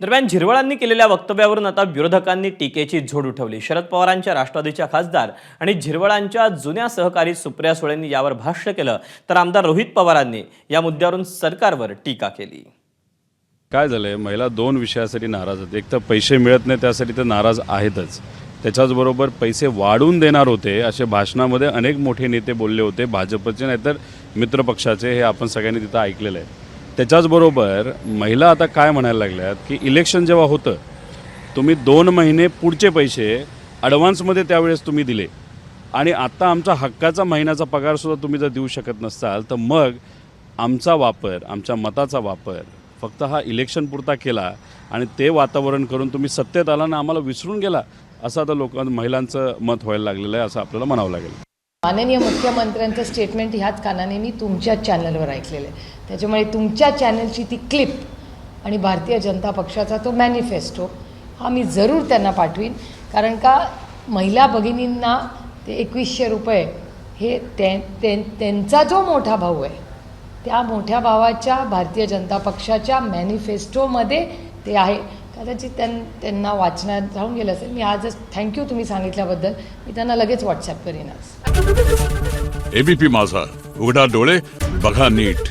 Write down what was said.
दरम्यान झिरवळांनी केलेल्या वक्तव्यावरून आता विरोधकांनी टीकेची झोड उठवली। शरद पवारांच्या राष्ट्रवादीच्या खासदार आणि झिरवळांच्या जुन्या सहकारी सुप्रिया सुळेंनी यावर भाष्य केलं, तर आमदार रोहित पवारांनी या मुद्द्यावरून सरकारवर टीका केली। काय झालंय, महिला दोन विषयासाठी नाराज आहेत। एक तर पैसे मिळत नाही त्यासाठी ते नाराज आहेतच, त्याच्याचबरोबर पैसे वाढवून देणार होते असे भाषणामध्ये अनेक मोठे नेते बोलले होते, भाजपचे नाहीतर मित्रपक्षाचे। हे आपण सगळ्यांनी तिथं ऐकलेलं आहे। त्याच्याचबरोबर महिला आता काय म्हणायला लागल्यात की इलेक्शन जेव्हा होतं तुम्ही 2 महिने पुढचे पैसे ॲडव्हान्समध्ये त्यावेळेस तुम्ही दिले आणि आता आमचा हक्काचा महिन्याचा पगारसुद्धा तुम्ही जर देऊ शकत नसाल तर मग आमचा वापर, आमच्या मताचा वापर फक्त हा इलेक्शन पुरता केला आणि ते वातावरण करून तुम्ही सत्तेत आला ना आम्हाला विसरून गेला, असं आता महिलांचं मत व्हायला लागलेलं आहे, असं आपल्याला म्हणावं लागेल। माननीय मुख्यमंत्र्यांचं स्टेटमेंट ह्याच कानाने मी तुमच्याच चॅनलवर ऐकलेलं आहे, त्याच्यामुळे तुमच्या चॅनलची ती क्लिप आणि भारतीय जनता पक्षाचा तो मॅनिफेस्टो हा मी जरूर त्यांना पाठवीन। कारण का महिला भगिनींना ते 2100 रुपये हे त्यांचा जो मोठा भाऊ आहे त्या मोठ्या भावाच्या भारतीय जनता पक्षाच्या मॅनिफेस्टोमध्ये ते आहे। कदाचित त्यांना वाचण्यात राहून गेलं असेल। मी आजच थँक्यू तुम्ही सांगितल्याबद्दल, मी त्यांना लगेच व्हॉट्सॲप करीन आज। एबीपी माझा, उघडा डोळे बघा नीट।